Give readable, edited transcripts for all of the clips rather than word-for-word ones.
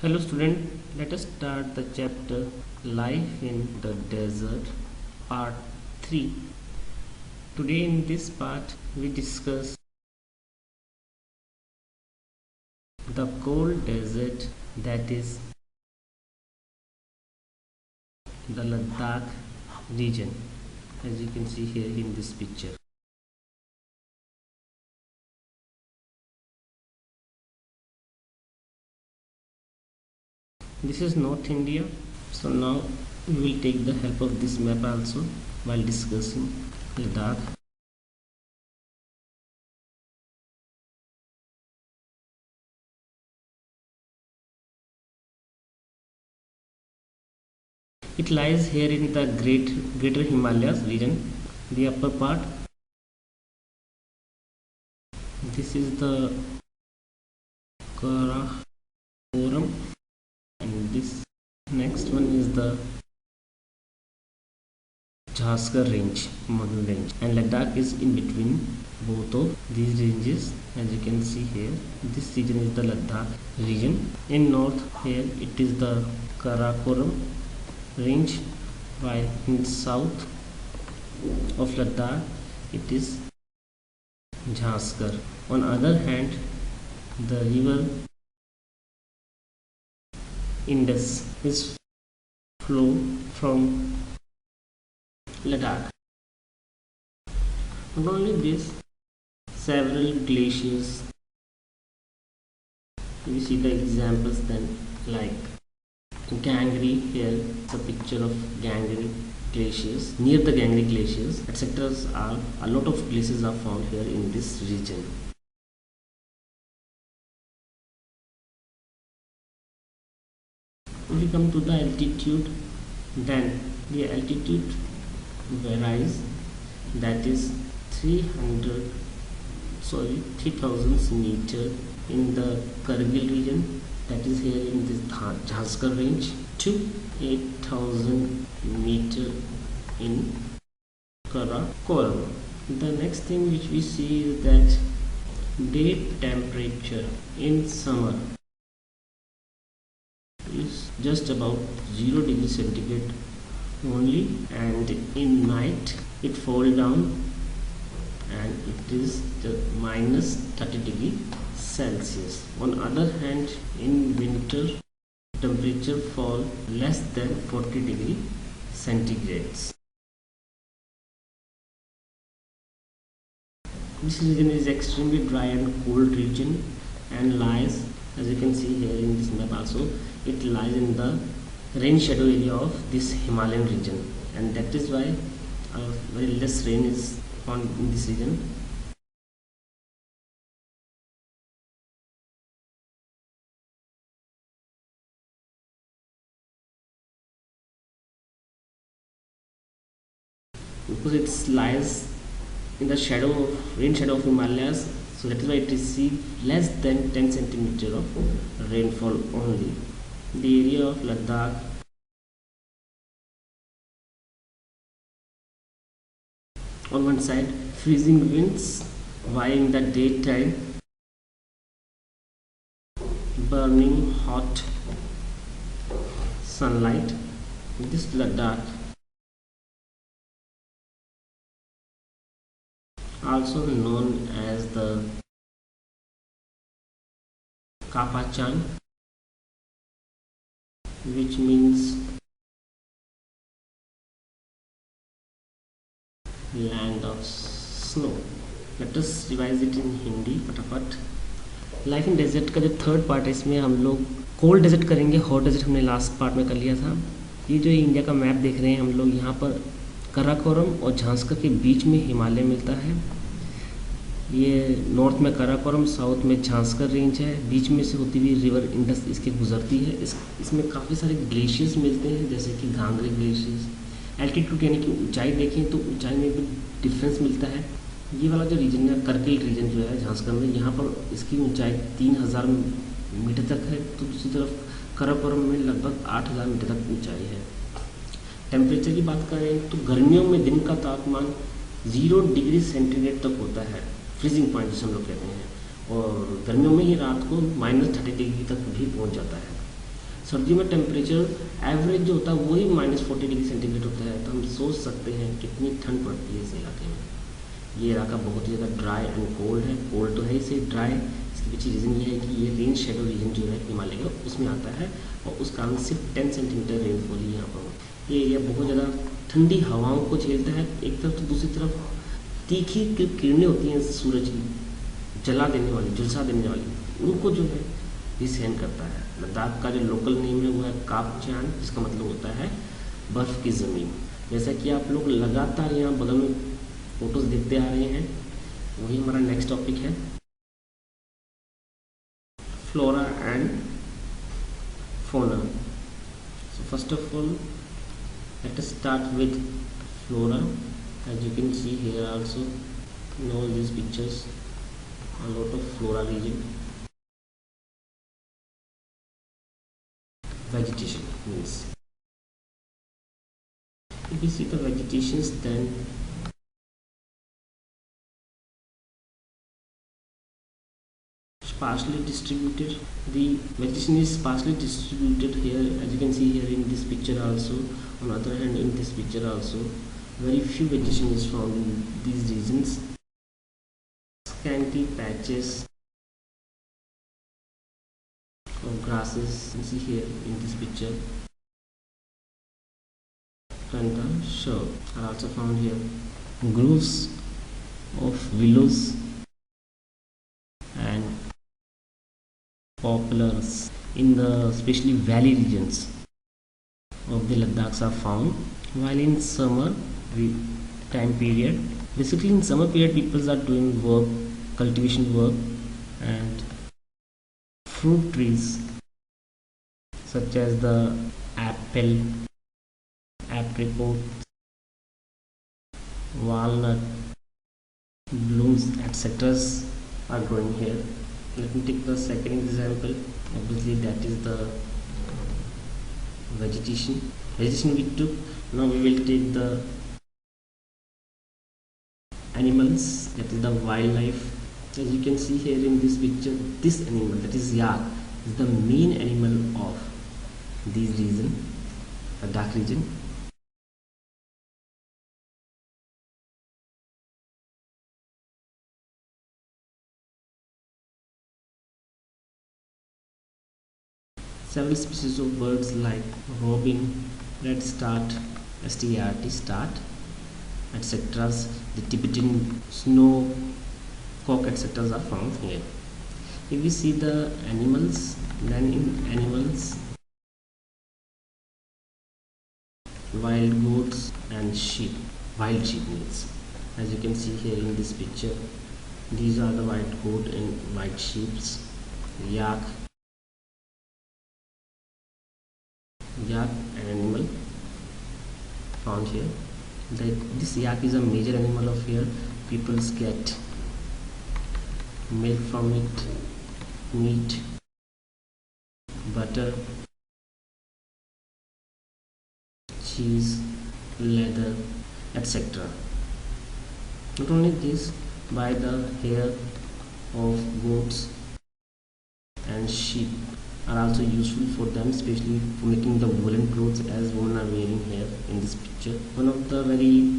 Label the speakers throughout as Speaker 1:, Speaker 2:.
Speaker 1: Hello student, let us start the chapter Life in the Desert part 3. Today in this part we discuss the cold desert, that is the Ladakh region, as you can see here in this picture. This is North India. So now we will take the help of this map also while discussing Ladakh. It lies here in the Greater Himalayas region, the upper part. This is the Karakoram, and this next one is the Jhaskar range, mountain range, and Ladakh is in between both of these ranges. As you can see here, this region is the Ladakh region. In north here it is the Karakoram range, while in south of Ladakh it is Jhaskar. On other hand, the river Indus is flow from Ladakh. Not only this, several glaciers, we see the examples then, like Gangri. Here is a picture of Gangri glaciers. Near the Gangri glaciers, etc. are a lot of glaciers are found here in this region. If we come to the altitude, then the altitude varies, that is 3000 meter in the Kargil region, that is here in this Jhaskar range, to 8000 meter in Karakoram. The next thing which we see is that day temperature in summer is just about 0 degrees centigrade only, and in night it falls down and it is minus 30 degree Celsius. On other hand, in winter temperature fall less than 40 degree centigrades. This region is extremely dry and cold region and lies, as you can see here in this map also, it lies in the rain shadow area of this Himalayan region, and that is why very less rain is found in this region. Because it lies in the rain shadow of Himalayas, so that is why it receives less than 10 centimeter of rainfall only. The area of Ladakh on one side, freezing winds, while in the daytime burning hot sunlight. This Ladakh, also known as the Kapachan, which means land of snow. Let us revise it in Hindi फटाफट. Life in desert का जो third part है, इसमें हम लोग cold desert करेंगे. Hot desert हमने last part में कर लिया था. ये जो इंडिया का मैप देख रहे हैं हम लोग, यहाँ पर कराकोरम और झांसकर के बीच में हिमालय मिलता है. ये नॉर्थ में कराकोरम, साउथ में झांसकर रेंज है, बीच में से होती हुई रिवर इंडस इसके गुजरती है. इसमें काफ़ी सारे ग्लेशियर्स मिलते हैं, जैसे कि घांगरी ग्लेशियर्स. एल्टीट्यूड यानी कि ऊंचाई देखें तो ऊंचाई में भी डिफरेंस मिलता है. ये वाला जो रीजन है, करगिल रीजन जो है झांसकर में, यहाँ पर इसकी ऊंचाई 3000 मीटर तक है, तो दूसरी तरफ कराकोरम में लगभग 8000 मीटर तक ऊंचाई है. टेम्परेचर की बात करें तो गर्मियों में दिन का तापमान 0 डिग्री सेंटीग्रेड तक होता है, फ्रीजिंग पॉइंट जिसे हम लोग कहते हैं, और गर्मियों में ही रात को -30 डिग्री तक भी पहुंच जाता है. सर्दियों में टेम्परेचर एवरेज जो होता है वही -40 डिग्री सेंटीग्रेड होता है, तो हम सोच सकते हैं कितनी ठंड पड़ती है इस इलाके में। ये इलाका बहुत ही ज़्यादा ड्राई एंड कोल्ड है। कोल्ड तो है ही सही, ड्राई इसके पीछे रीज़न ये है कि ये रेन शेडो रीजन जो है हिमालय का उसमें आता है, और उस कारण सिर्फ 10 सेंटीमीटर रेनफॉल ही यहाँ पर। ये एरिया बहुत ज़्यादा ठंडी हवाओं को झेलता है एक तरफ, तो दूसरी तरफ तीखी किरणें होती हैं सूरज की, जला देने वाली, झुलसा देने वाली, उनको जो है ये सहन करता है। लद्दाख का जो लोकल नेम है वो है कापचान, जिसका मतलब होता है बर्फ़ की ज़मीन। जैसा कि आप लोग लगातार यहाँ बगल में फोटोज़ देखते आ रहे हैं, वही हमारा नेक्स्ट टॉपिक है flora and fauna. So first of all, let us start with flora. As you can see here also in all these pictures, a lot of flora region. Vegetation means if you see the vegetations, then sparsely distributed. The vegetation is sparsely distributed here, as you can see here in this picture also. On the other hand, in this picture also, very few vegetation is found in these regions. Scanty patches of grasses, you can see here in this picture, and the shrub are also found here. Groves of willows and poplars in the especially valley regions of the Ladakh are found. While in summer time period, basically in summer period people are doing work, cultivation work, and fruit trees such as the apple, apricot, walnut, blooms, etc. are growing here. Let me take the second example. Obviously that is the vegetation we took. Now we will take the animals, that is the wildlife. As you can see here in this picture, this animal, that is yak, is the main animal of this region, the Ladakh region. Several species of birds like robin, redstart, start, etc. The Tibetan snow cock, etc. are found here. If we see the animals, then in animals, wild goats and sheep. Wild sheep means, as you can see here in this picture, these are the wild goat and wild sheep. Yak, an animal found here. This yak is a major animal of here. People get milk from it, meat, butter, cheese, leather, etc. Not only this, by the hair of goats and sheep are also useful for them, especially for making the woolen clothes as women are wearing here in this picture. One of the very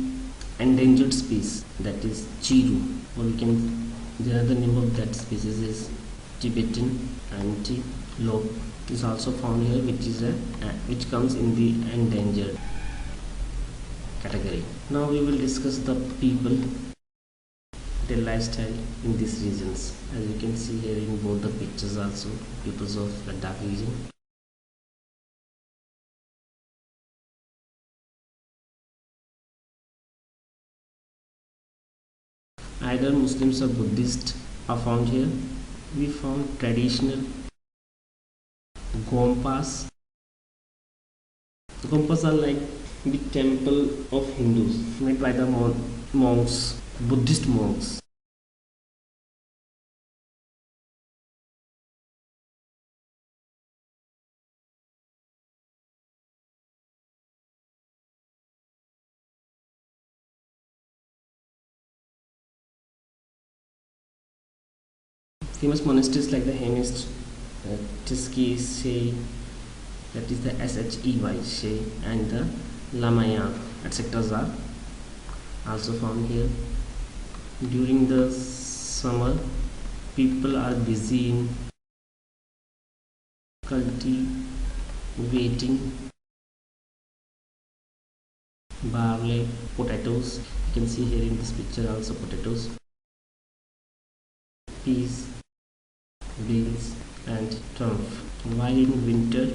Speaker 1: endangered species, that is chiru, or we can, the other name of that species is Tibetan antelope, is also found here, which comes in the endangered category. Now we will discuss the people, their lifestyle in these regions. As you can see here in both the pictures also, peoples of Ladakh region. Either Muslims or Buddhists are found here. We found traditional gompas. Gompas are like the temple of Hindus, made by the monks, Buddhist monks. Famous monasteries like the Hemis, Tiski, Sei, that is the SHEY, Shey, and the Lamayan, etc. are also found here. During the summer, people are busy in cultivating barley, potatoes. You can see here in this picture also potatoes, peas, beans, and turf. While in winter,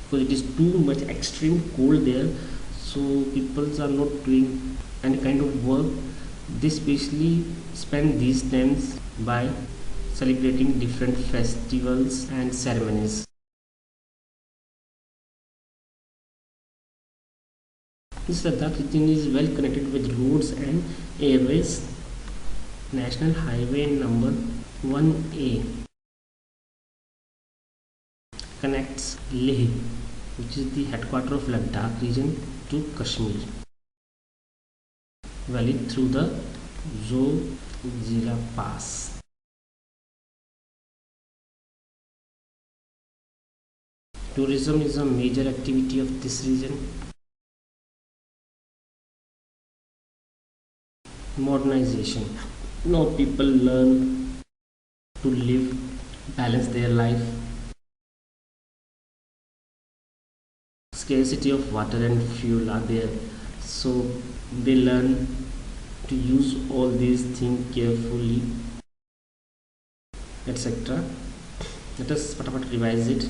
Speaker 1: because it is too much extreme cold there, so people are not doing any kind of work. They specially spend these times by celebrating different festivals and ceremonies. This Ladakh region is well connected with roads and airways. National Highway number 1A connects Leh, which is the headquarters of Ladakh region, to Kashmir Valley through the Zojila Pass. Tourism is a major activity of this region. Modernization. Now people learn to live, balance their life. Scarcity of water and fuel are there, so they learn to use all these things carefully, etc. Let us फटाफट revise it.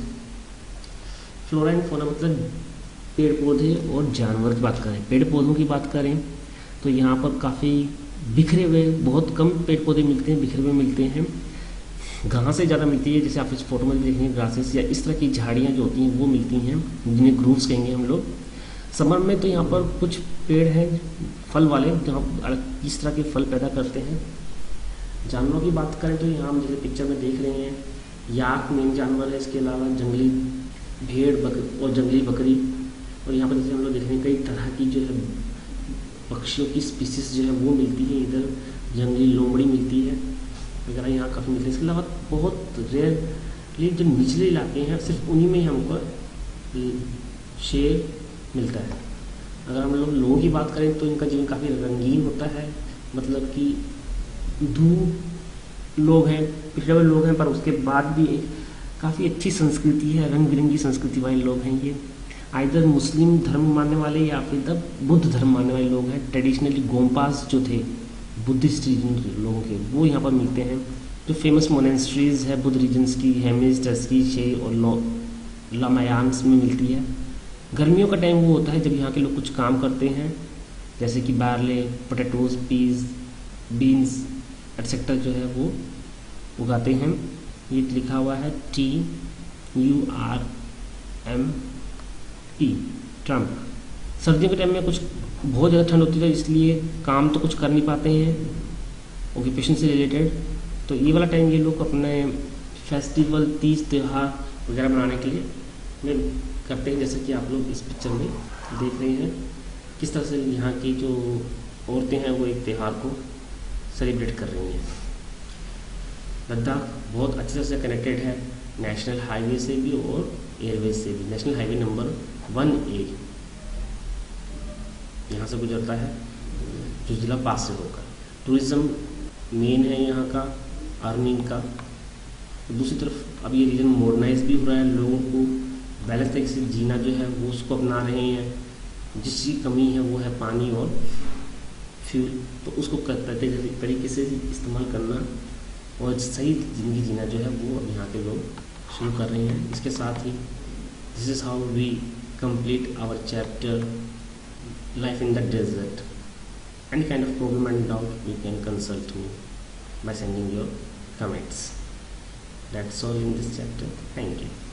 Speaker 1: Flora and fauna मतलब पेड़ पौधे और जानवर की बात करें. पेड़ पौधों की बात करें तो यहाँ पर काफ़ी बिखरे हुए, बहुत कम पेड़ पौधे मिलते हैं, बिखरे हुए मिलते हैं. घासें ज़्यादा मिलती है, जैसे आप इस फोटो में देखेंगे ग्रासेस या इस तरह की झाड़ियाँ जो होती हैं वो मिलती हैं, जिन्हें ग्रूव्स कहेंगे हम लोग. समर में तो यहाँ पर कुछ पेड़ हैं फल वाले, जहाँ इस तरह के फल पैदा करते हैं. जानवरों की बात करें तो यहाँ हम जैसे पिक्चर में देख रहे हैं, याक मेन जानवर है. इसके अलावा जंगली भेड़ और जंगली बकरी, और यहाँ पर जैसे हम लोग देख रहे हैं कई तरह की जो है पक्षियों की स्पीसीज जो है वो मिलती है. इधर जंगली लोमड़ी मिलती है वगैरह, यहाँ काफ़ी मिलती है. इसके अलावा बहुत रेयरली जो निचले इलाके हैं सिर्फ उन्हीं में ही हमको शेर मिलता है. अगर हम लोगों की बात करें तो इनका जीवन काफ़ी रंगीन होता है, मतलब कि लोग हैं, पिछड़े हुए लोग हैं, पर उसके बाद भी एक काफ़ी अच्छी संस्कृति है, रंग बिरंगी संस्कृति वाले लोग हैं. ये आइदर मुस्लिम धर्म मानने वाले या फिर तब बुद्ध धर्म मानने वाले लोग हैं. ट्रेडिशनली गोम्पास जो थे बुद्धिस्ट रीजन के लोगों के, वो यहाँ पर मिलते हैं. जो फेमस मोनेस्ट्रीज है बुद्ध रीजन्स की, हेमिस, टस्की, शे और लामायांस में मिलती है. गर्मियों का टाइम वो होता है जब यहाँ के लोग कुछ काम करते हैं, जैसे कि barley, potatoes, peas, beans etcetera जो है वो उगाते हैं. ये लिखा हुआ है TURMP, ट्रम्प. सर्दियों के टाइम में कुछ बहुत ज़्यादा ठंड होती है, इसलिए काम तो कुछ कर नहीं पाते हैं ऑक्यूपेशन से रिलेटेड. तो ये वाला टाइम ये लोग अपने फेस्टिवल, तीज त्यौहार वगैरह मनाने के लिए में करते हैं. जैसे कि आप लोग इस पिक्चर में देख रहे हैं किस तरह से यहाँ की जो औरतें हैं वो एक त्यौहार को सेलिब्रेट कर रही हैं. लद्दाख बहुत अच्छी तरह से कनेक्टेड है नेशनल हाईवे से भी और एयरवेज से भी. नेशनल हाईवे नंबर 1A यहाँ से गुजरता है जोजिला पास से होकर. टूरिज़्म मेन है यहाँ का, अर्निंग का. तो दूसरी तरफ अब ये रीजन मॉडर्नाइज भी हो रहा है, लोगों को बैलेंस तरीके से जीना जो है वो उसको अपना रहे हैं. जिसकी कमी है वो है पानी और फ्यूल, तो उसको तरीके से इस्तेमाल करना और सही ज़िंदगी जीना जो है वो अब यहाँ के लोग शुरू कर रहे हैं. इसके साथ ही this is how we complete our chapter life in the desert. Any kind of problem and doubt, you can consult me by sending your comments. That's all in this chapter. Thank you.